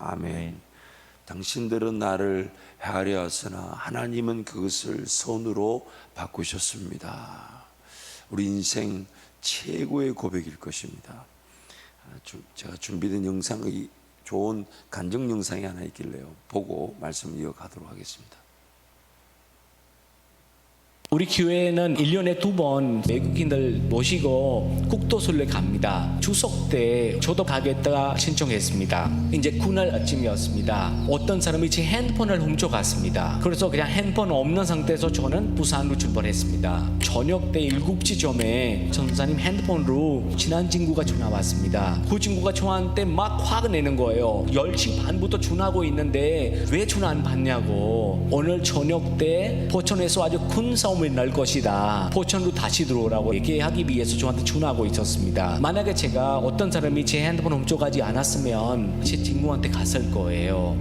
아멘. 당신들은 나를 헤아려 왔으나 하나님은 그것을 선으로 바꾸셨습니다. 우리 인생 최고의 고백일 것입니다. 제가 준비된 영상이 좋은 간증 영상이 하나 있길래요. 보고 말씀 이어가도록 하겠습니다. 우리 교회는 1년에 2번 외국인들 모시고 국도순례 갑니다. 추석 때 저도 가겠다 신청했습니다. 이제 그날 아침이었습니다. 어떤 사람이 제 핸드폰을 훔쳐갔습니다. 그래서 그냥 핸드폰 없는 상태에서 저는 부산으로 출발했습니다. 저녁 때 7시쯤에 전사님 핸드폰으로 친한 친구가 전화 왔습니다. 그 친구가 저한테 막 화가 내는 거예요. 10시 반부터 전화하고 있는데 왜 전화 안 받냐고. 오늘 저녁 때 포천에서 아주 큰 싸움이 날 것이다. 포천으로 다시 들어오라고 얘기하기 위해서 저한테 전화하고 있었습니다. 만약에 제가 어떤 사람이 제 핸드폰 훔쳐가지 않았으면 제 친구한테 갔을 거예요.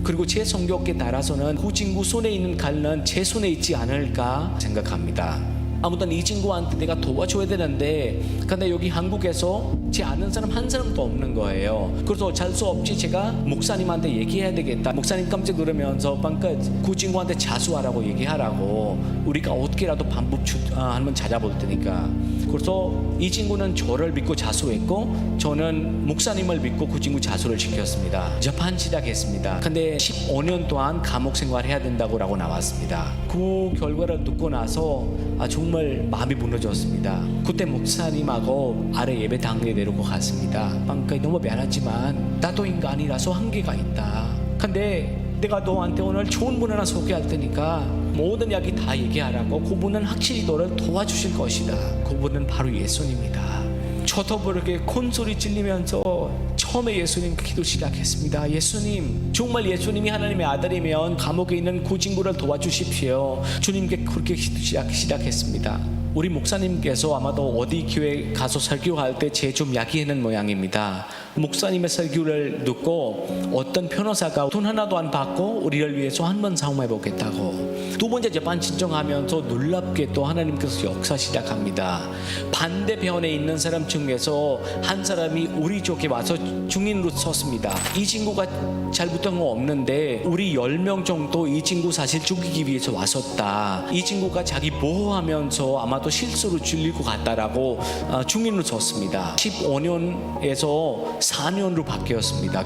그리고 제 성격에 따라서는 그 친구 손에 있는 칼은 제 손에 있지 않을까 생각합니다. 아무튼 이 친구한테 내가 도와줘야 되는데 근데 여기 한국에서 제 아는 사람 한 사람도 없는 거예요. 그래서 어쩔 수 없이 제가 목사님한테 얘기해야 되겠다. 목사님 깜짝 놀라면서 방금 그 친구한테 자수하라고 얘기하라고, 우리가 어떻게라도 방법 한번 찾아볼 테니까. 그래서 이 친구는 저를 믿고 자수했고 저는 목사님을 믿고 그 친구 자수를 시켰습니다. 재판 시작했습니다. 근데 15년 동안 감옥 생활해야 된다고 나왔습니다. 그 결과를 듣고 나서 정말 마음이 무너졌습니다. 그때 목사님하고 아래 예배당에 데리고 갔습니다. 방금 너무 미안하지만 나도 인간이라서 한계가 있다. 근데 내가 너한테 오늘 좋은 분 하나 소개할 테니까 모든 이야기 다 얘기하라고. 그분은 확실히 너를 도와주실 것이다. 그분은 바로 예수님이다. 저도 모르게 큰 소리 질리면서 처음에 예수님 기도 시작했습니다. 예수님, 정말 예수님이 하나님의 아들이면 감옥에 있는 그 친구를 도와주십시오. 주님께 그렇게 기도 시작했습니다. 우리 목사님께서 아마도 어디 교회 가서 설교할 때 제 좀 이야기하는 모양입니다. 목사님의 설교를 듣고 어떤 변호사가 돈 하나도 안 받고 우리를 위해서 한번 사용해 보겠다고. 두 번째 재판 신청하면서 놀랍게도 하나님께서 역사 시작합니다. 반대편에 있는 사람 중에서 한 사람이 우리 쪽에 와서 증인으로 섰습니다. 이 친구가 잘못한 거 없는데 우리 10명 정도 이 친구 사실 죽이기 위해서 왔었다. 이 친구가 자기 보호하면서 아마도 실수로 죽이고 갔다라고 증인으로 섰습니다. 15년에서 4년으로 바뀌었습니다.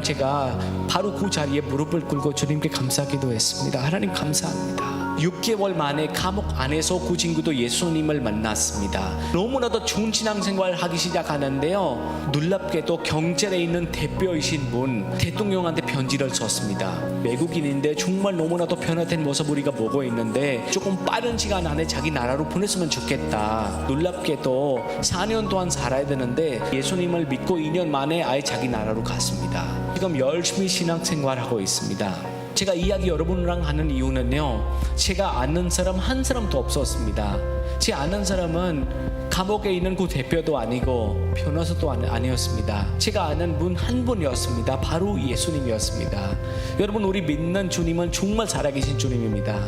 제가 바로 그 자리에 무릎을 꿇고 주님께 감사기도 했습니다. 하나님 감사합니다. 6개월 만에 감옥 안에서 그 친구도 예수님을 만났습니다. 너무나도 좋은 신앙생활을 하기 시작하는데요, 놀랍게도 경찰에 있는 대표이신 분 대통령한테 편지를 썼습니다. 외국인인데 정말 너무나도 변화된 모습 우리가 보고 있는데 조금 빠른 시간 안에 자기 나라로 보냈으면 좋겠다. 놀랍게도 4년 동안 살아야 되는데 예수님을 믿고 2년 만에 아예 자기 나라로 갔습니다. 지금 열심히 신앙생활하고 있습니다. 제가 이야기 여러분이랑 하는 이유는요, 제가 아는 사람 한 사람도 없었습니다. 제 아는 사람은 감옥에 있는 그 대표도 아니고 변호사도 아니었습니다. 제가 아는 분 한 분이었습니다. 바로 예수님이었습니다. 여러분, 우리 믿는 주님은 정말 살아계신 주님입니다.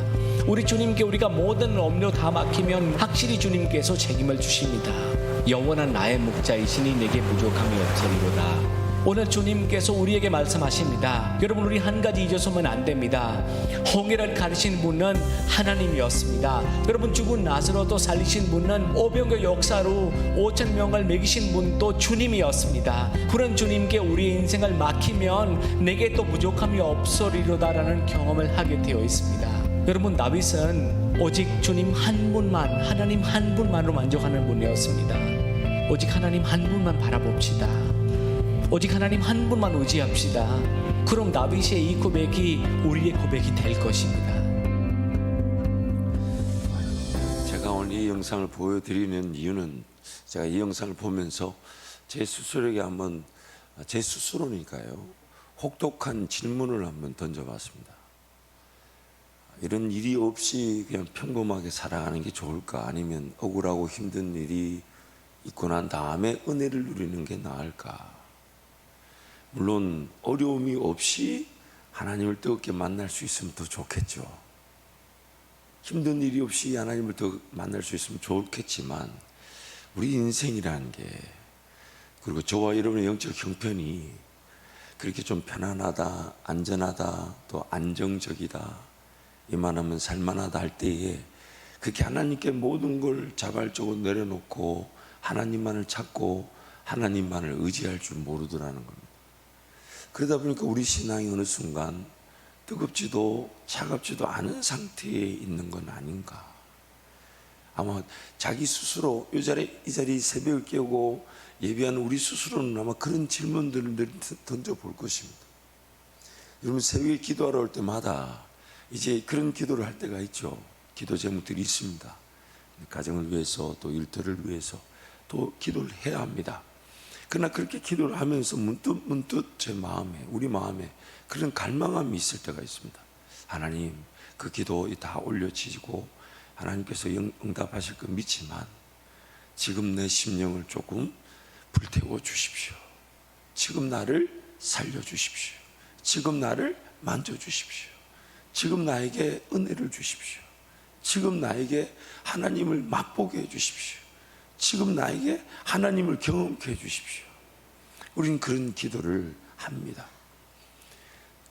우리 주님께 우리가 모든 업무 다 맡기면 확실히 주님께서 책임을 주십니다. 영원한 나의 목자이시니 내게 부족함이 없으리로다. 오늘 주님께서 우리에게 말씀하십니다. 여러분, 우리 한 가지 잊어서면 안 됩니다. 홍해를 가르신 분은 하나님이었습니다. 여러분, 죽은 나사로도 살리신 분은 오병의 역사로 5,000명을 먹이신 분도 주님이었습니다. 그런 주님께 우리의 인생을 맡기면 내게 또 부족함이 없으리로다라는 경험을 하게 되어 있습니다. 여러분, 다윗은 오직 주님 한 분만, 하나님 한 분만으로 만족하는 분이었습니다. 오직 하나님 한 분만 바라봅시다. 오직 하나님 한 분만 의지합시다. 그럼 다윗의 이 고백이 우리의 고백이 될 것입니다. 제가 오늘 이 영상을 보여드리는 이유는 제가 이 영상을 보면서 제 스스로에게 한번, 제 스스로니까요, 혹독한 질문을 한번 던져봤습니다. 이런 일이 없이 그냥 평범하게 살아가는 게 좋을까? 아니면 억울하고 힘든 일이 있고 난 다음에 은혜를 누리는 게 나을까? 물론 어려움이 없이 하나님을 뜨겁게 만날 수 있으면 더 좋겠죠. 힘든 일이 없이 하나님을 더 만날 수 있으면 좋겠지만 우리 인생이라는 게, 그리고 저와 여러분의 영적 형편이 그렇게 좀 편안하다, 안전하다, 또 안정적이다, 이만하면 살만하다 할 때에 그렇게 하나님께 모든 걸 자발적으로 내려놓고 하나님만을 찾고 하나님만을 의지할 줄 모르더라는 겁니다. 그러다 보니까 우리 신앙이 어느 순간 뜨겁지도 차갑지도 않은 상태에 있는 건 아닌가. 아마 자기 스스로 이 자리 새벽을 깨우고 예배하는 우리 스스로는 아마 그런 질문들을 던져볼 것입니다. 여러분, 새벽에 기도하러 올 때마다 이제 그런 기도를 할 때가 있죠. 기도 제목들이 있습니다. 가정을 위해서, 또 일터를 위해서 또 기도를 해야 합니다. 그러나 그렇게 기도를 하면서 문득 제 마음에, 우리 마음에 그런 갈망함이 있을 때가 있습니다. 하나님, 그 기도 다 올려지고 하나님께서 응답하실 거 믿지만 지금 내 심령을 조금 불태워 주십시오. 지금 나를 살려 주십시오. 지금 나를 만져 주십시오. 지금 나에게 은혜를 주십시오. 지금 나에게 하나님을 맛보게 해 주십시오. 지금 나에게 하나님을 경험케 해 주십시오. 우리는 그런 기도를 합니다.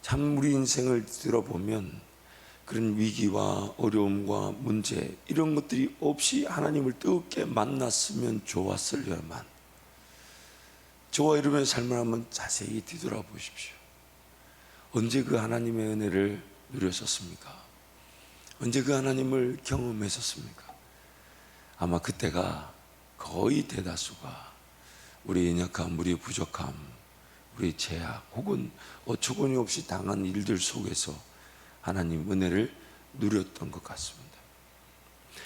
참 우리 인생을 들어보면 그런 위기와 어려움과 문제, 이런 것들이 없이 하나님을 뜨겁게 만났으면 좋았으려만, 저와 여러분의 삶을 한번 자세히 뒤돌아보십시오. 언제 그 하나님의 은혜를 누렸었습니까? 언제 그 하나님을 경험했었습니까? 아마 그때가 거의 대다수가 우리의 연약함, 우리의 부족함, 우리의 죄악, 혹은 어처구니 없이 당한 일들 속에서 하나님 은혜를 누렸던 것 같습니다.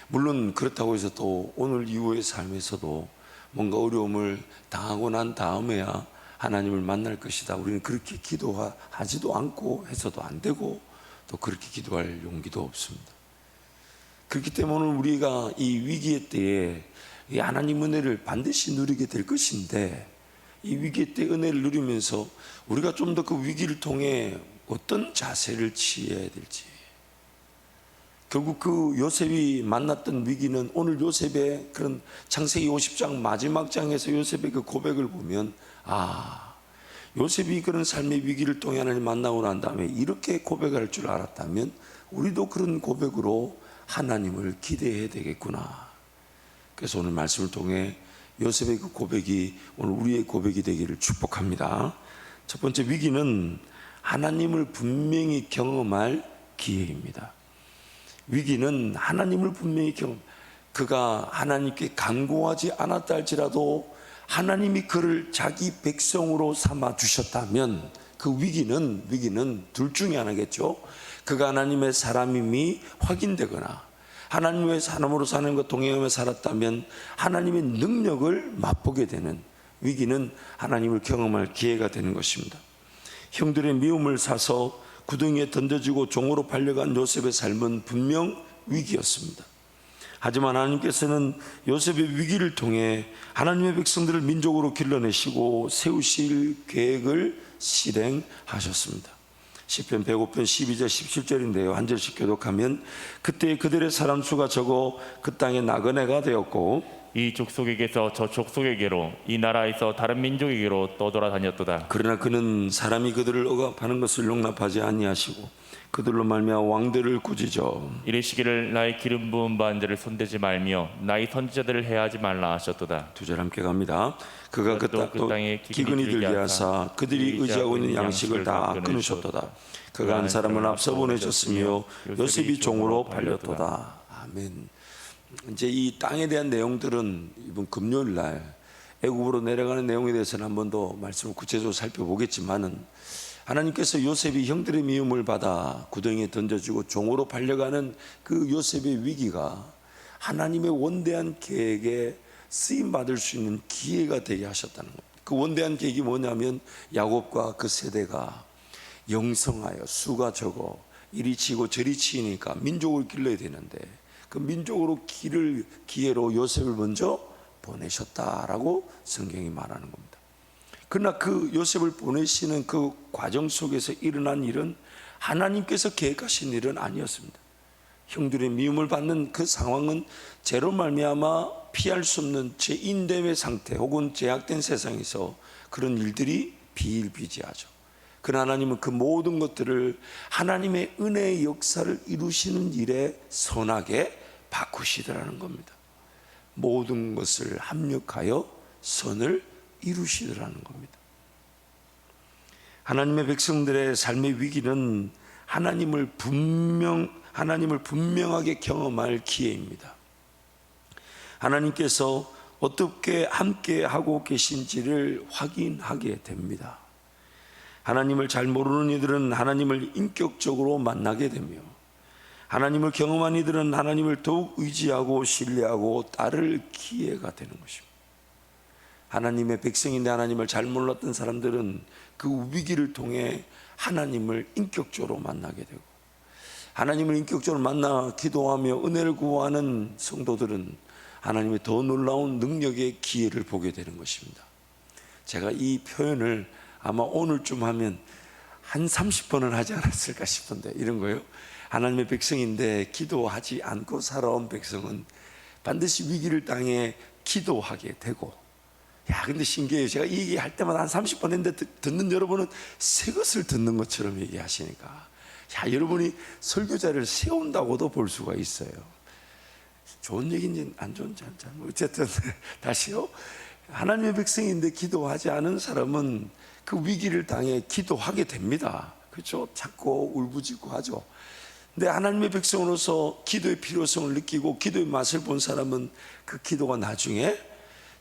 물론 그렇다고 해서 또 오늘 이후의 삶에서도 뭔가 어려움을 당하고 난 다음에야 하나님을 만날 것이다, 우리는 그렇게 기도하지도 않고 해서도 안 되고, 또 그렇게 기도할 용기도 없습니다. 그렇기 때문에 우리가 이 위기의 때에 이 하나님 은혜를 반드시 누리게 될 것인데, 이 위기의 때 은혜를 누리면서 우리가 좀 더 그 위기를 통해 어떤 자세를 취해야 될지, 결국 그 요셉이 만났던 위기는 오늘 요셉의 그런 창세기 50장 마지막 장에서 요셉의 그 고백을 보면, 요셉이 그런 삶의 위기를 통해 하나님 만나고 난 다음에 이렇게 고백할 줄 알았다면 우리도 그런 고백으로 하나님을 기대해야 되겠구나. 그래서 오늘 말씀을 통해 요셉의 그 고백이 오늘 우리의 고백이 되기를 축복합니다. 첫 번째, 위기는 하나님을 분명히 경험할 기회입니다. 위기는 하나님을 분명히 그가 하나님께 간구하지 않았다 할지라도 하나님이 그를 자기 백성으로 삼아 주셨다면 그 위기는 둘 중에 하나겠죠. 그가 하나님의 사람임이 확인되거나 하나님의 사람으로 사는 것 동행하며 살았다면 하나님의 능력을 맛보게 되는 위기는 하나님을 경험할 기회가 되는 것입니다. 형들의 미움을 사서 구덩이에 던져지고 종으로 팔려간 요셉의 삶은 분명 위기였습니다. 하지만 하나님께서는 요셉의 위기를 통해 하나님의 백성들을 민족으로 길러내시고 세우실 계획을 실행하셨습니다. 시편 105편 12절 17절인데요. 한 절씩 교독하면, 그때 그들의 사람 수가 적어 그 땅에 나그네가 되었고 이 족속에게서 저 족속에게로, 이 나라에서 다른 민족에게로 떠돌아다녔도다. 그러나 그는 사람이 그들을 억압하는 것을 용납하지 아니하시고 그들로 말미암아 왕들을 꾸짖어 이르시기를 나의 기름 부은 바들을 손대지 말며 나의 선지자들을 해하지 말라 하셨도다. 두 절 함께 갑니다. 그가 그 땅에 기근이 들게 하사 그들이 의지하고 있는 양식을 다 끊으셨도다. 그가 한 사람을 앞서 보내셨으며 요셉이 종으로 팔렸도다. 아멘. 이제 이 땅에 대한 내용들은 이번 금요일 날 애굽으로 내려가는 내용에 대해서는 한 번 더 말씀을 구체적으로 살펴보겠지만은, 하나님께서 요셉이 형들의 미움을 받아 구덩이에 던져지고 종으로 팔려가는 그 요셉의 위기가 하나님의 원대한 계획에 쓰임 받을 수 있는 기회가 되게 하셨다는 겁니다. 그 원대한 계획이 뭐냐면 야곱과 그 세대가 영성하여 수가 적어 이리 치고 저리 치니까 민족을 길러야 되는데 그 민족으로 기를 기회로 요셉을 먼저 보내셨다라고 성경이 말하는 겁니다. 그러나 그 요셉을 보내시는 그 과정 속에서 일어난 일은 하나님께서 계획하신 일은 아니었습니다. 형들의 미움을 받는 그 상황은 죄로 말미암아 피할 수 없는 죄인됨의 상태 혹은 죄악된 세상에서 그런 일들이 비일비재하죠. 그러나 하나님은 그 모든 것들을 하나님의 은혜의 역사를 이루시는 일에 선하게 바꾸시더라는 겁니다. 모든 것을 합력하여 선을 이루시더라는 겁니다. 하나님의 백성들의 삶의 위기는 하나님을 분명하게 경험할 기회입니다. 하나님께서 어떻게 함께 하고 계신지를 확인하게 됩니다. 하나님을 잘 모르는 이들은 하나님을 인격적으로 만나게 되며, 하나님을 경험한 이들은 하나님을 더욱 의지하고 신뢰하고 따를 기회가 되는 것입니다. 하나님의 백성인데 하나님을 잘 몰랐던 사람들은 그 위기를 통해 하나님을 인격적으로 만나게 되고, 하나님을 인격적으로 만나 기도하며 은혜를 구하는 성도들은 하나님의 더 놀라운 능력의 기회를 보게 되는 것입니다. 제가 이 표현을 아마 오늘쯤 하면 한 30번은 하지 않았을까 싶은데, 이런 거예요. 하나님의 백성인데 기도하지 않고 살아온 백성은 반드시 위기를 당해 기도하게 되고, 근데 신기해요. 제가 이 얘기할 때마다 한 30번 했는데 듣는 여러분은 새 것을 듣는 것처럼 얘기하시니까, 여러분이 설교자를 세운다고도 볼 수가 있어요. 좋은 얘기인지 안 좋은지 어쨌든 다시요. 하나님의 백성인데 기도하지 않은 사람은 그 위기를 당해 기도하게 됩니다. 그렇죠? 자꾸 울부짖고 하죠. 근데 하나님의 백성으로서 기도의 필요성을 느끼고 기도의 맛을 본 사람은 그 기도가 나중에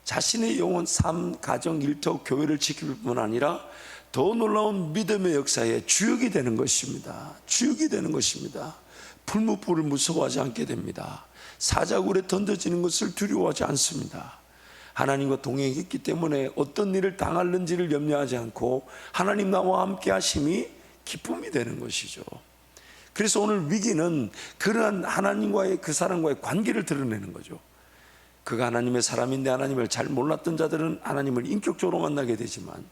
자신의 영혼, 삶, 가정, 일터, 교회를 지킬 뿐 아니라 더 놀라운 믿음의 역사에 주역이 되는 것입니다. 주역이 되는 것입니다. 풀무불을 무서워하지 않게 됩니다. 사자굴에 던져지는 것을 두려워하지 않습니다. 하나님과 동행했기 때문에 어떤 일을 당할는지를 염려하지 않고 하나님 나와 함께 하심이 기쁨이 되는 것이죠. 그래서 오늘 위기는 그러한 하나님과의 그 사람과의 관계를 드러내는 거죠. 그가 하나님의 사람인데 하나님을 잘 몰랐던 자들은 하나님을 인격적으로 만나게 되지만,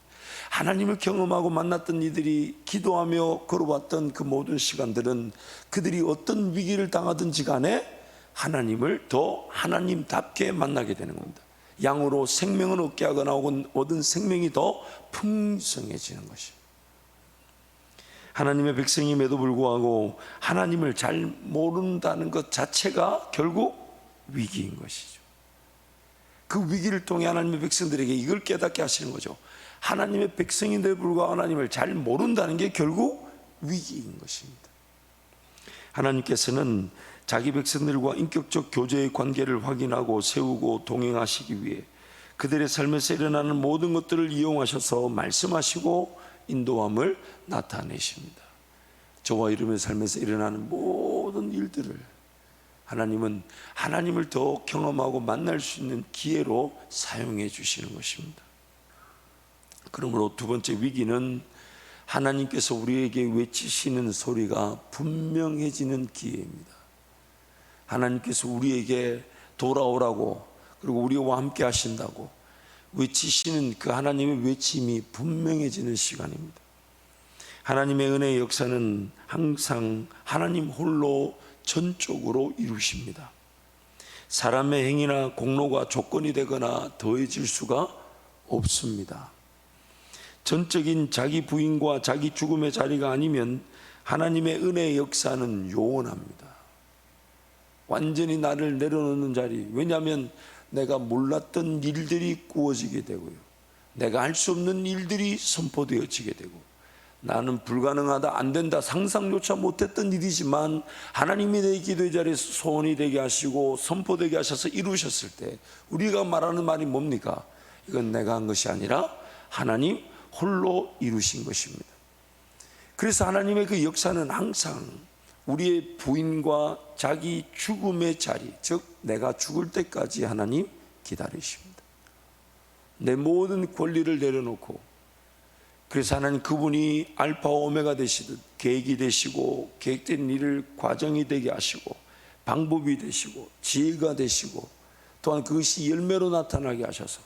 하나님을 경험하고 만났던 이들이 기도하며 걸어왔던 그 모든 시간들은 그들이 어떤 위기를 당하든지 간에 하나님을 더 하나님답게 만나게 되는 겁니다. 양으로 생명은 얻게 하거나 얻은 생명이 더 풍성해지는 것입니다. 하나님의 백성임에도 불구하고 하나님을 잘 모른다는 것 자체가 결국 위기인 것이죠. 그 위기를 통해 하나님의 백성들에게 이걸 깨닫게 하시는 거죠. 하나님의 백성인데도 불구하고 하나님을 잘 모른다는 게 결국 위기인 것입니다. 하나님께서는 자기 백성들과 인격적 교제의 관계를 확인하고 세우고 동행하시기 위해 그들의 삶에서 일어나는 모든 것들을 이용하셔서 말씀하시고 인도함을 나타내십니다. 저와 여러분의 삶에서 일어나는 모든 일들을 하나님은 하나님을 더 경험하고 만날 수 있는 기회로 사용해 주시는 것입니다. 그러므로 두 번째 위기는 하나님께서 우리에게 외치시는 소리가 분명해지는 기회입니다. 하나님께서 우리에게 돌아오라고, 그리고 우리와 함께 하신다고 외치시는 그 하나님의 외침이 분명해지는 시간입니다. 하나님의 은혜의 역사는 항상 하나님 홀로 전적으로 이루십니다. 사람의 행위나 공로가 조건이 되거나 더해질 수가 없습니다. 전적인 자기 부인과 자기 죽음의 자리가 아니면 하나님의 은혜의 역사는 요원합니다. 완전히 나를 내려놓는 자리. 왜냐하면 내가 몰랐던 일들이 꾸어지게 되고요, 내가 할 수 없는 일들이 선포되어지게 되고, 나는 불가능하다, 안 된다, 상상조차 못했던 일이지만 하나님이 내 기도의 자리에서 소원이 되게 하시고 선포되게 하셔서 이루셨을 때 우리가 말하는 말이 뭡니까? 이건 내가 한 것이 아니라 하나님 홀로 이루신 것입니다. 그래서 하나님의 그 역사는 항상 우리의 부인과 자기 죽음의 자리, 즉 내가 죽을 때까지 하나님 기다리십니다. 내 모든 권리를 내려놓고, 그래서 하나님 그분이 알파와 오메가 되시듯 계획이 되시고 계획된 일을 과정이 되게 하시고 방법이 되시고 지혜가 되시고, 또한 그것이 열매로 나타나게 하셔서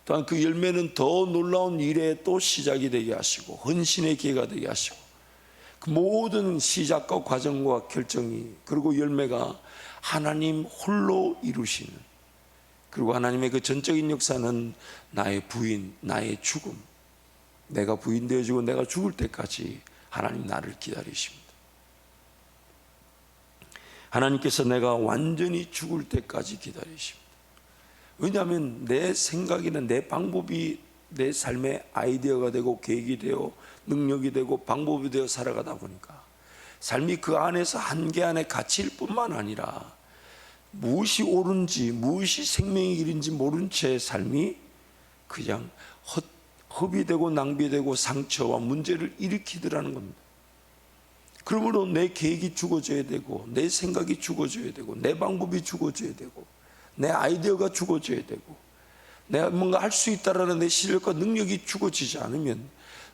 또한 그 열매는 더 놀라운 일의 또 시작이 되게 하시고 헌신의 기회가 되게 하시고, 그 모든 시작과 과정과 결정이, 그리고 열매가 하나님 홀로 이루시는, 그리고 하나님의 그 전적인 역사는 나의 부인, 나의 죽음, 내가 부인되어지고 내가 죽을 때까지 하나님 나를 기다리십니다. 하나님께서 내가 완전히 죽을 때까지 기다리십니다. 왜냐하면 내 생각이나 내 방법이 내 삶의 아이디어가 되고 계획이 되어 능력이 되고 방법이 되어 살아가다 보니까 삶이 그 안에서 한계 안에 갇힐 뿐만 아니라 무엇이 옳은지 무엇이 생명의 길인지 모른 채 삶이 그냥 허비되고 낭비되고 상처와 문제를 일으키더라는 겁니다. 그러므로 내 계획이 죽어져야 되고 내 생각이 죽어져야 되고 내 방법이 죽어져야 되고 내 아이디어가 죽어져야 되고 내가 뭔가 할 수 있다라는 내 실력과 능력이 죽어지지 않으면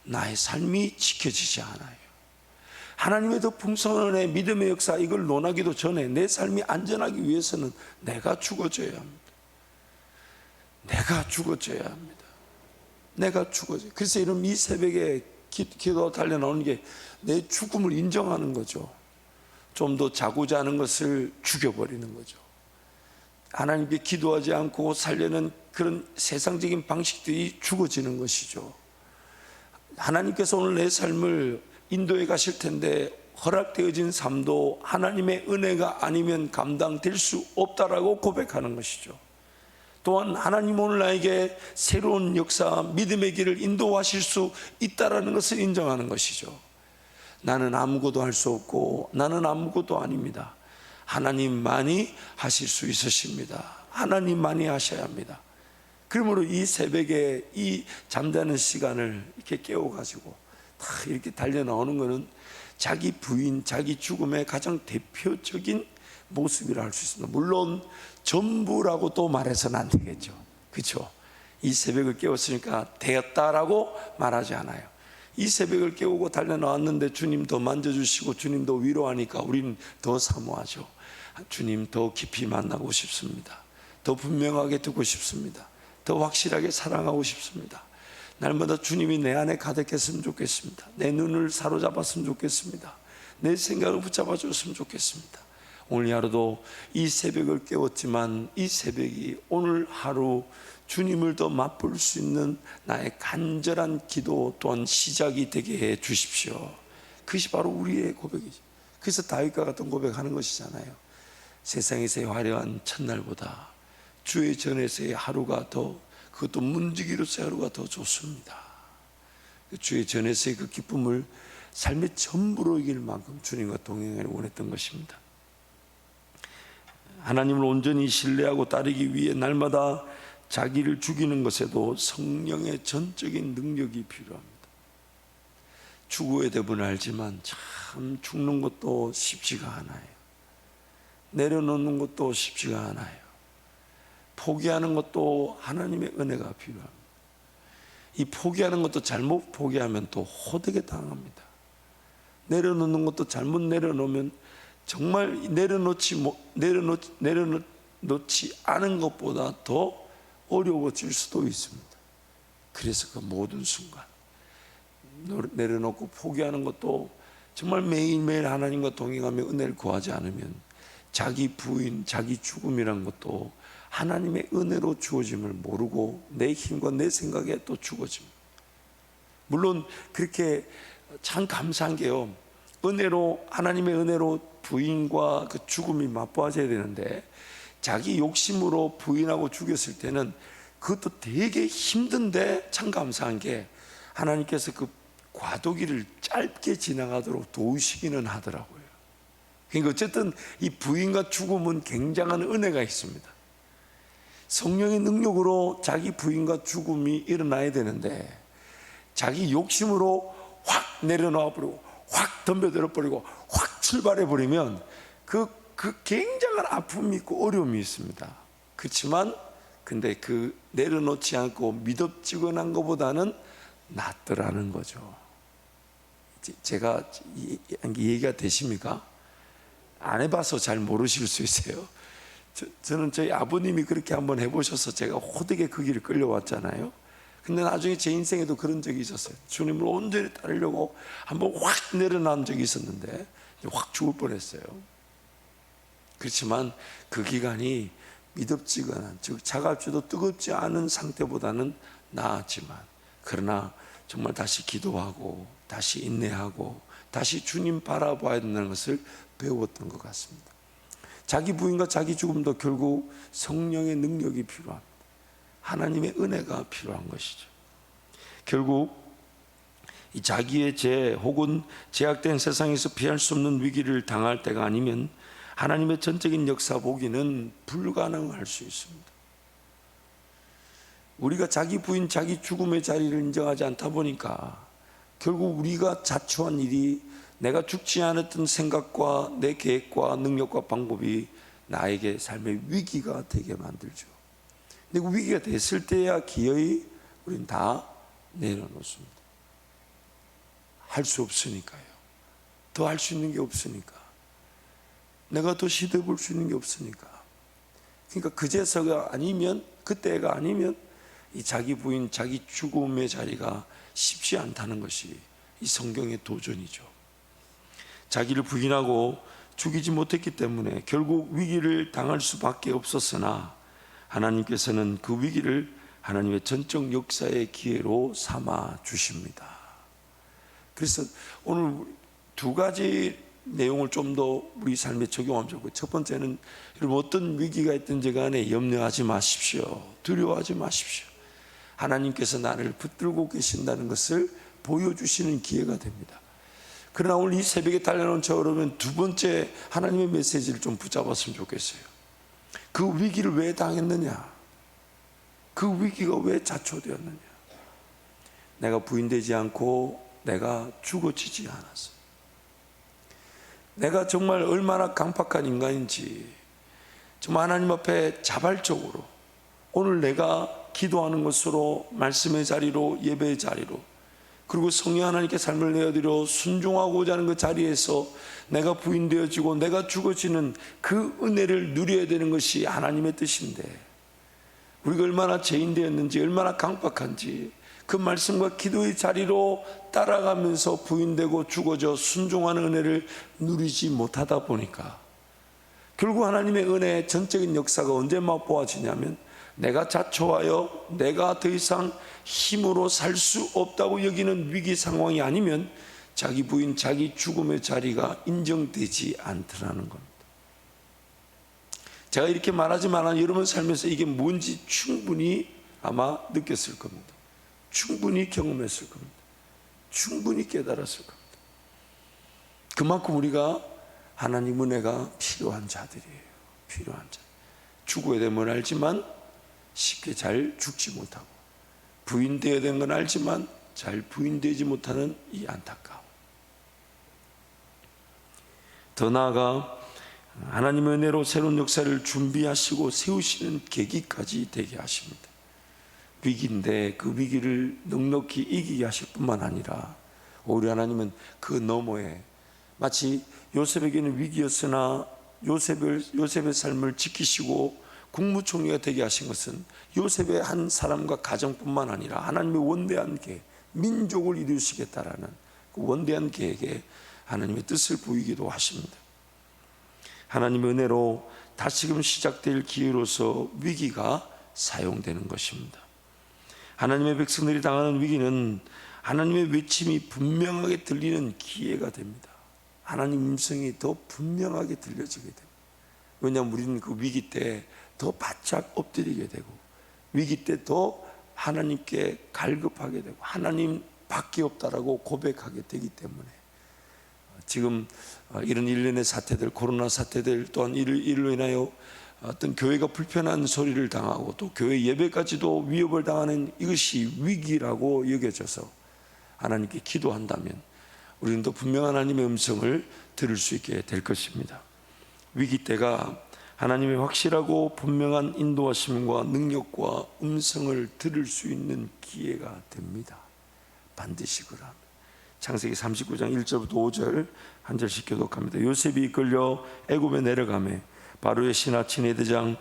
나의 삶이 지켜지지 않아요. 하나님의 더 풍성한 은혜, 믿음의 역사, 이걸 논하기도 전에 내 삶이 안전하기 위해서는 내가 죽어져야 합니다. 내가 죽어져야 합니다. 내가 죽어져야. 그래서 이런 이 새벽에 기도 달려 나오는 게 내 죽음을 인정하는 거죠. 좀 더 자고자 하는 것을 죽여버리는 거죠. 하나님께 기도하지 않고 살려는 그런 세상적인 방식들이 죽어지는 것이죠. 하나님께서 오늘 내 삶을 인도해 가실 텐데 허락되어진 삶도 하나님의 은혜가 아니면 감당될 수 없다라고 고백하는 것이죠. 또한 하나님 오늘 나에게 새로운 역사, 믿음의 길을 인도하실 수 있다라는 것을 인정하는 것이죠. 나는 아무것도 할 수 없고 나는 아무것도 아닙니다. 하나님만이 하실 수 있으십니다. 하나님만이 하셔야 합니다. 그러므로 이 새벽에 이 잠자는 시간을 이렇게 깨워가지고 다 이렇게 달려 나오는 것은 자기 부인, 자기 죽음의 가장 대표적인 모습이라 할 수 있습니다. 물론 전부라고 또 말해서는 안 되겠죠. 그렇죠? 이 새벽을 깨웠으니까 되었다라고 말하지 않아요. 이 새벽을 깨우고 달려 나왔는데 주님 더 만져주시고 주님 더 위로하니까 우리는 더 사모하죠. 주님 더 깊이 만나고 싶습니다. 더 분명하게 듣고 싶습니다. 더 확실하게 사랑하고 싶습니다. 날마다 주님이 내 안에 가득했으면 좋겠습니다. 내 눈을 사로잡았으면 좋겠습니다. 내 생각을 붙잡아 줬으면 좋겠습니다. 오늘 하루도 이 새벽을 깨웠지만 이 새벽이 오늘 하루 주님을 더 맛볼 수 있는 나의 간절한 기도 또한 시작이 되게 해 주십시오. 그것이 바로 우리의 고백이죠. 그래서 다윗과 같은 고백하는 것이잖아요. 세상에서의 화려한 첫날보다 주의 전에서의 하루가 더, 그것도 문지기로서의 하루가 더 좋습니다. 주의 전에서의 그 기쁨을 삶의 전부로 이길 만큼 주님과 동행하기를 원했던 것입니다. 하나님을 온전히 신뢰하고 따르기 위해 날마다 자기를 죽이는 것에도 성령의 전적인 능력이 필요합니다. 죽어야 되분 알지만 참 죽는 것도 쉽지가 않아요. 내려놓는 것도 쉽지가 않아요. 포기하는 것도 하나님의 은혜가 필요합니다. 이 포기하는 것도 잘못 포기하면 또 호되게 당합니다. 내려놓는 것도 잘못 내려놓으면 정말 내려놓지 않은 것보다 더 어려워질 수도 있습니다. 그래서 그 모든 순간 내려놓고 포기하는 것도 정말 매일매일 하나님과 동행하며 은혜를 구하지 않으면 자기 부인, 자기 죽음이란 것도 하나님의 은혜로 주어짐을 모르고 내 힘과 내 생각에 또 죽어집니다. 물론 그렇게 참 감사한 게요, 은혜로, 하나님의 은혜로 부인과 그 죽음이 맛보아져야 되는데 자기 욕심으로 부인하고 죽였을 때는 그것도 되게 힘든데 참 감사한 게 하나님께서 그 과도기를 짧게 지나가도록 도우시기는 하더라고요. 그러니까 어쨌든 이 부인과 죽음은 굉장한 은혜가 있습니다. 성령의 능력으로 자기 부인과 죽음이 일어나야 되는데 자기 욕심으로 확 내려놓아 버리고 확 덤벼들어 버리고 확 출발해 버리면 그 굉장한 아픔이 있고 어려움이 있습니다. 그렇지만 근데 그 내려놓지 않고 미덥지근한 것보다는 낫더라는 거죠. 제가 이해가 되십니까? 안 해봐서 잘 모르실 수 있어요. 저는 저희 아버님이 그렇게 한번 해보셔서 제가 호되게 그 길을 끌려왔잖아요. 근데 나중에 제 인생에도 그런 적이 있었어요. 주님을 온전히 따르려고 한번 확 내려놓은 적이 있었는데 확 죽을 뻔했어요. 그렇지만 그 기간이 미덥지근한, 즉 차갑지도 뜨겁지 않은 상태보다는 나았지만, 그러나 정말 다시 기도하고 다시 인내하고 다시 주님 바라봐야 된다는 것을 배웠던 것 같습니다. 자기 부인과 자기 죽음도 결국 성령의 능력이 필요합니다. 하나님의 은혜가 필요한 것이죠. 결국 이 자기의 죄 혹은 제약된 세상에서 피할 수 없는 위기를 당할 때가 아니면 하나님의 전적인 역사 보기는 불가능할 수 있습니다. 우리가 자기 부인 자기 죽음의 자리를 인정하지 않다 보니까 결국 우리가 자초한 일이 내가 죽지 않았던 생각과 내 계획과 능력과 방법이 나에게 삶의 위기가 되게 만들죠. 근데 그 위기가 됐을 때야 기어이 우린 다 내려놓습니다. 할 수 없으니까요. 더 할 수 있는 게 없으니까. 내가 더 시도해 볼 수 있는 게 없으니까. 그러니까 그제서가 아니면, 그때가 아니면 이 자기 부인 자기 죽음의 자리가 쉽지 않다는 것이 이 성경의 도전이죠. 자기를 부인하고 죽이지 못했기 때문에 결국 위기를 당할 수밖에 없었으나 하나님께서는 그 위기를 하나님의 전적 역사의 기회로 삼아 주십니다. 그래서 오늘 두 가지 내용을 좀 더 우리 삶에 적용하면 좋고, 첫 번째는 여러분 어떤 위기가 있든지 간에 염려하지 마십시오. 두려워하지 마십시오. 하나님께서 나를 붙들고 계신다는 것을 보여주시는 기회가 됩니다. 그러나 오늘 이 새벽에 달려놓은 저 여러분, 두 번째 하나님의 메시지를 좀 붙잡았으면 좋겠어요. 그 위기를 왜 당했느냐? 그 위기가 왜 자초되었느냐? 내가 부인되지 않고 내가 죽어지지 않았어. 내가 정말 얼마나 강팍한 인간인지, 정말 하나님 앞에 자발적으로 오늘 내가 기도하는 것으로, 말씀의 자리로, 예배의 자리로, 그리고 성령 하나님께 삶을 내어드려 순종하고자 하는 그 자리에서 내가 부인되어지고 내가 죽어지는 그 은혜를 누려야 되는 것이 하나님의 뜻인데, 우리가 얼마나 죄인 되었는지, 얼마나 강팍한지 그 말씀과 기도의 자리로 따라가면서 부인되고 죽어져 순종하는 은혜를 누리지 못하다 보니까 결국 하나님의 은혜의 전적인 역사가 언제 맛보아지냐면, 내가 자초하여 내가 더 이상 힘으로 살 수 없다고 여기는 위기 상황이 아니면 자기 부인 자기 죽음의 자리가 인정되지 않더라는 겁니다. 제가 이렇게 말하지만 여러분 삶에서 이게 뭔지 충분히 아마 느꼈을 겁니다. 충분히 경험했을 겁니다. 충분히 깨달았을 겁니다. 그만큼 우리가 하나님 은혜가 필요한 자들이에요. 필요한 자. 죽어야 되면 알지만 쉽게 잘 죽지 못하고, 부인되어야 되는 건 알지만 잘 부인되지 못하는 이 안타까움. 더 나아가 하나님의 은혜로 새로운 역사를 준비하시고 세우시는 계기까지 되게 하십니다. 위기인데 그 위기를 넉넉히 이기게 하실 뿐만 아니라 오히려 하나님은 그 너머에, 마치 요셉에게는 위기였으나 요셉의 삶을 지키시고 국무총리가 되게 하신 것은 요셉의 한 사람과 가정뿐만 아니라 하나님의 원대한 계획, 민족을 이루시겠다라는 그 원대한 계획에 하나님의 뜻을 보이기도 하십니다. 하나님의 은혜로 다시금 시작될 기회로서 위기가 사용되는 것입니다. 하나님의 백성들이 당하는 위기는 하나님의 외침이 분명하게 들리는 기회가 됩니다. 하나님 음성이 더 분명하게 들려지게 됩니다. 왜냐하면 우리는 그 위기 때 더 바짝 엎드리게 되고, 위기 때 더 하나님께 갈급하게 되고, 하나님 밖에 없다라고 고백하게 되기 때문에 지금 이런 일련의 사태들, 코로나 사태들 또한 이를 인하여 어떤 교회가 불편한 소리를 당하고 또 교회 예배까지도 위협을 당하는 이것이 위기라고 여겨져서 하나님께 기도한다면 우리는 더 분명한 하나님의 음성을 들을 수 있게 될 것입니다. 위기 때가 하나님의 확실하고 분명한 인도하심과 능력과 음성을 들을 수 있는 기회가 됩니다. 반드시 그러합니다. 창세기 39장 1절부터 5절 한 절씩 교독합니다. 요셉이 이끌려 애굽에 내려가매 바로의 신하 친위대장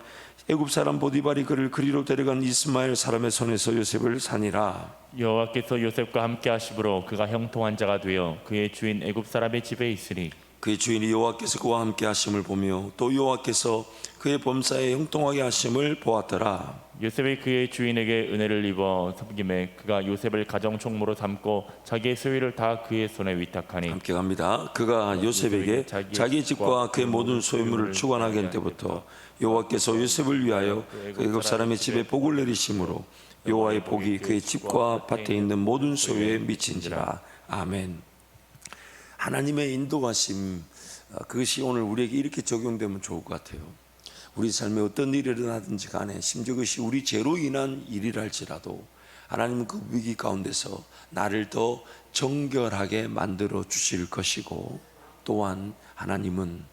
애굽 사람 보디발이 그를 그리로 데려간 이스마엘 사람의 손에서 요셉을 산이라. 여호와께서 요셉과 함께 하심으로 그가 형통한 자가 되어 그의 주인 애굽 사람의 집에 있으니 그의 주인이 여호와께서 그와 함께 하심을 보며 또 여호와께서 그의 범사에 형통하게 하심을 보았더라. 요셉이 그의 주인에게 은혜를 입어 섬김에 그가 요셉을 가정 총무로 삼고 자기의 소유를 다 그의 손에 위탁하니 함께 갑니다. 그가 요셉에게 자기 집과 그의 모든 소유물을 주관하게 한 때부터 여호와께서 요셉을 위하여 그 애굽 사람의 집에 복을 내리심으로 여호와의 복이 그의 집과 밭에 있는 모든 소유에 미친지라. 아멘. 하나님의 인도하심, 그것이 오늘 우리에게 이렇게 적용되면 좋을 것 같아요. 우리 삶에 어떤 일이 일어나든지 간에, 심지어 그것이 우리 죄로 인한 일이라 할지라도 하나님은 그 위기 가운데서 나를 더 정결하게 만들어 주실 것이고, 또한 하나님은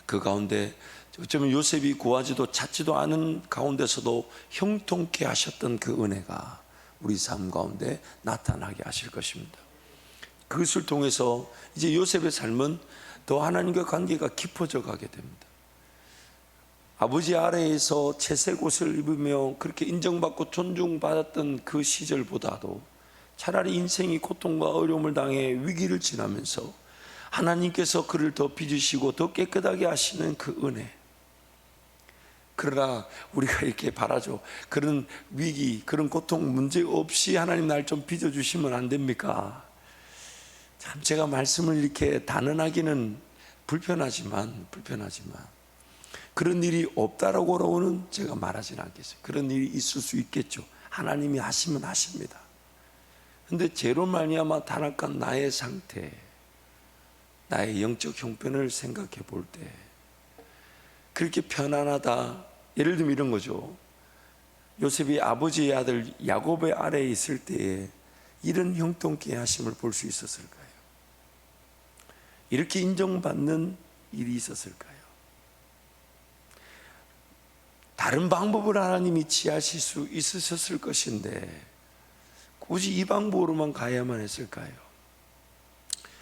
그 가운데 어쩌면 요셉이 구하지도 찾지도 않은 가운데서도 형통케 하셨던 그 은혜가 우리 삶 가운데 나타나게 하실 것입니다. 그것을 통해서 이제 요셉의 삶은 더 하나님과 관계가 깊어져 가게 됩니다. 아버지 아래에서 채색 옷을 입으며 그렇게 인정받고 존중받았던 그 시절보다도 차라리 인생이 고통과 어려움을 당해 위기를 지나면서 하나님께서 그를 더 빚으시고 더 깨끗하게 하시는 그 은혜. 그러나 우리가 이렇게 바라죠. 그런 위기, 그런 고통 문제 없이 하나님 날 좀 빚어주시면 안 됩니까? 참 제가 말씀을 이렇게 단언하기는 불편하지만 그런 일이 없다라고는 제가 말하지는 않겠어요. 그런 일이 있을 수 있겠죠. 하나님이 하시면 하십니다. 그런데 죄로 말미암아 타락한 나의 상태, 나의 영적 형편을 생각해 볼 때 그렇게 편안하다. 예를 들면 이런 거죠. 요셉이 아버지의 아들 야곱의 아래에 있을 때에 이런 형통케 하심을 볼 수 있었을까요? 이렇게 인정받는 일이 있었을까요? 다른 방법을 하나님이 취하실 수 있으셨을 것인데 굳이 이 방법으로만 가야만 했을까요?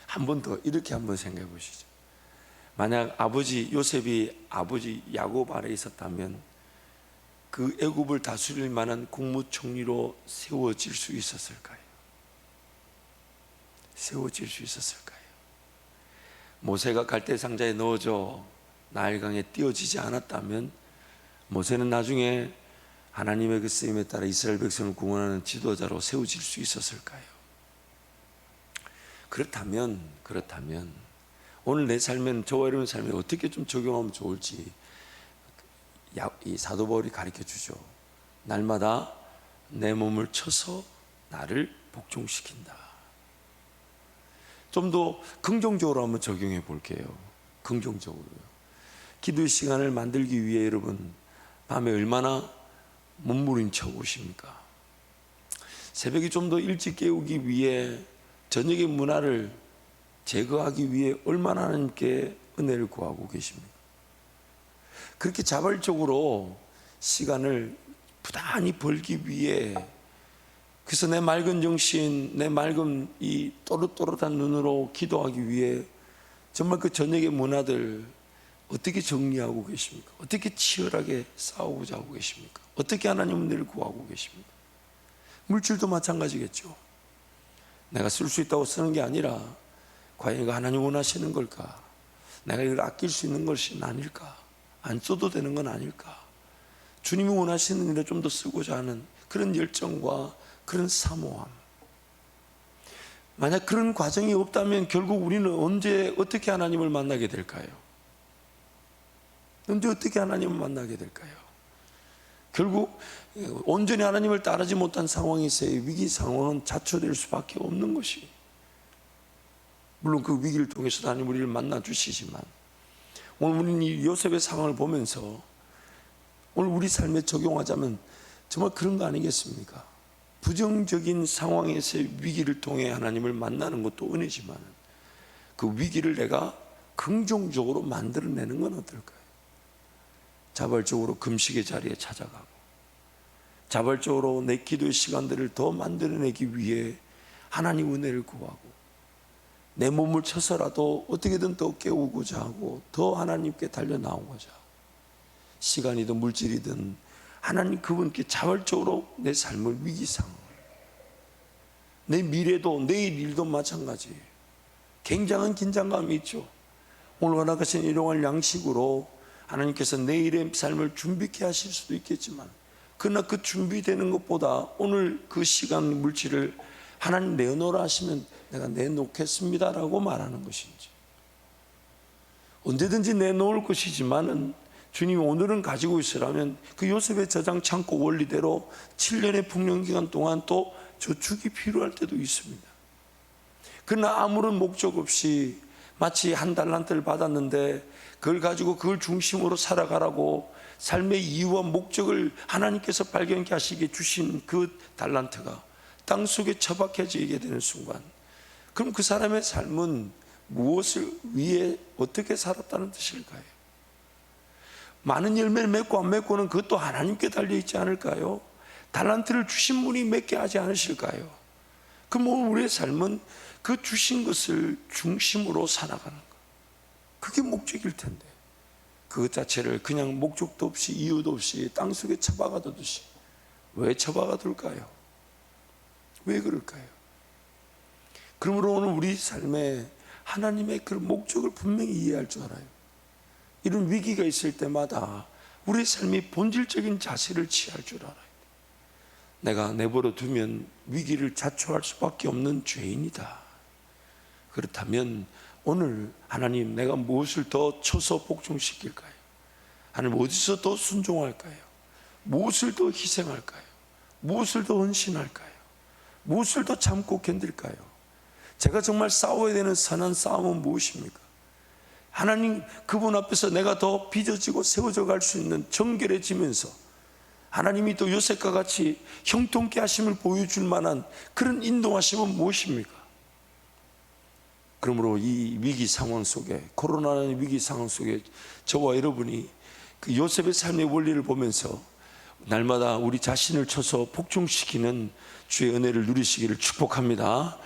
한 번 더 이렇게 한번 생각해 보시죠. 만약 요셉이 아버지 야곱 아래에 있었다면 그 애굽을 다스릴 만한 국무총리로 세워질 수 있었을까요? 세워질 수 있었을까요? 모세가 갈대 상자에 넣어져 나일강에 띄어지지 않았다면 모세는 나중에 하나님의 그 쓰임에 따라 이스라엘 백성을 구원하는 지도자로 세워질 수 있었을까요? 그렇다면 오늘 내 삶엔, 저와 여러분 삶에 어떻게 좀 적용하면 좋을지 이 사도 바울이 가르쳐 주죠. 날마다 내 몸을 쳐서 나를 복종시킨다. 좀 더 긍정적으로 한번 적용해 볼게요. 긍정적으로요. 기도의 시간을 만들기 위해 여러분 밤에 얼마나 몸부림쳐 오십니까? 새벽에 좀 더 일찍 깨우기 위해 저녁의 문화를 제거하기 위해 얼마나 하나님께 은혜를 구하고 계십니까? 그렇게 자발적으로 시간을 부단히 벌기 위해, 그래서 내 맑은 정신, 내 맑은 이 또렷또렷한 눈으로 기도하기 위해 정말 그 저녁의 문화들 어떻게 정리하고 계십니까? 어떻게 치열하게 싸우고자 하고 계십니까? 어떻게 하나님 은혜를 구하고 계십니까? 물질도 마찬가지겠죠. 내가 쓸 수 있다고 쓰는 게 아니라 과연 이거 하나님 원하시는 걸까? 내가 이걸 아낄 수 있는 것이 아닐까? 안 써도 되는 건 아닐까? 주님이 원하시는 일에 좀 더 쓰고자 하는 그런 열정과 그런 사모함. 만약 그런 과정이 없다면 결국 우리는 언제 어떻게 하나님을 만나게 될까요? 언제 어떻게 하나님을 만나게 될까요? 결국 온전히 하나님을 따르지 못한 상황에서의 위기 상황은 자초될 수밖에 없는 것이, 물론 그 위기를 통해서 하나님 우리를 만나 주시지만 오늘 우리는 이 요셉의 상황을 보면서 오늘 우리 삶에 적용하자면 정말 그런 거 아니겠습니까? 부정적인 상황에서의 위기를 통해 하나님을 만나는 것도 은혜지만 그 위기를 내가 긍정적으로 만들어내는 건 어떨까요? 자발적으로 금식의 자리에 찾아가고 자발적으로 내 기도의 시간들을 더 만들어내기 위해 하나님 은혜를 구하고 내 몸을 쳐서라도 어떻게든 더 깨우고자 하고 더 하나님께 달려나오고자 하고 시간이든 물질이든 하나님 그분께 자발적으로 내 삶을 위기 상황, 내 미래도 내일 일도 마찬가지 굉장한 긴장감이 있죠. 오늘 허락하신 일용할 양식으로 하나님께서 내일의 삶을 준비케 하실 수도 있겠지만, 그러나 그 준비되는 것보다 오늘 그 시간 물질을 하나님 내놓으라 하시면 내가 내놓겠습니다라고 말하는 것인지, 언제든지 내놓을 것이지만은 주님이 오늘은 가지고 있으라면 그 요셉의 저장 창고 원리대로 7년의 풍년기간 동안 또 저축이 필요할 때도 있습니다. 그러나 아무런 목적 없이 마치 한 달란트를 받았는데 그걸 가지고 그걸 중심으로 살아가라고 삶의 이유와 목적을 하나님께서 발견케 하시게 주신 그 달란트가 땅속에 처박혀지게 되는 순간, 그럼 그 사람의 삶은 무엇을 위해 어떻게 살았다는 뜻일까요? 많은 열매를 맺고 안 맺고는 그것도 하나님께 달려있지 않을까요? 달란트를 주신 분이 맺게 하지 않으실까요? 그럼 오늘 우리의 삶은 그 주신 것을 중심으로 살아가는 것, 그게 목적일 텐데 그것 자체를 그냥 목적도 없이 이유도 없이 땅속에 처박아두듯이 왜 처박아둘까요? 왜 그럴까요? 그러므로 오늘 우리 삶에 하나님의 그 목적을 분명히 이해할 줄 알아요. 이런 위기가 있을 때마다 우리의 삶이 본질적인 자세를 취할 줄 알아요. 내가 내버려 두면 위기를 자초할 수밖에 없는 죄인이다. 그렇다면 오늘 하나님, 내가 무엇을 더 쳐서 복종시킬까요? 하나님, 어디서 더 순종할까요? 무엇을 더 희생할까요? 무엇을 더 헌신할까요? 무엇을 더 참고 견딜까요? 제가 정말 싸워야 되는 선한 싸움은 무엇입니까? 하나님, 그분 앞에서 내가 더 빚어지고 세워져 갈 수 있는 정결해지면서 하나님이 또 요셉과 같이 형통케 하심을 보여줄 만한 그런 인도하심은 무엇입니까? 그러므로 이 위기 상황 속에, 코로나라는 위기 상황 속에 저와 여러분이 그 요셉의 삶의 원리를 보면서 날마다 우리 자신을 쳐서 복종시키는 주의 은혜를 누리시기를 축복합니다.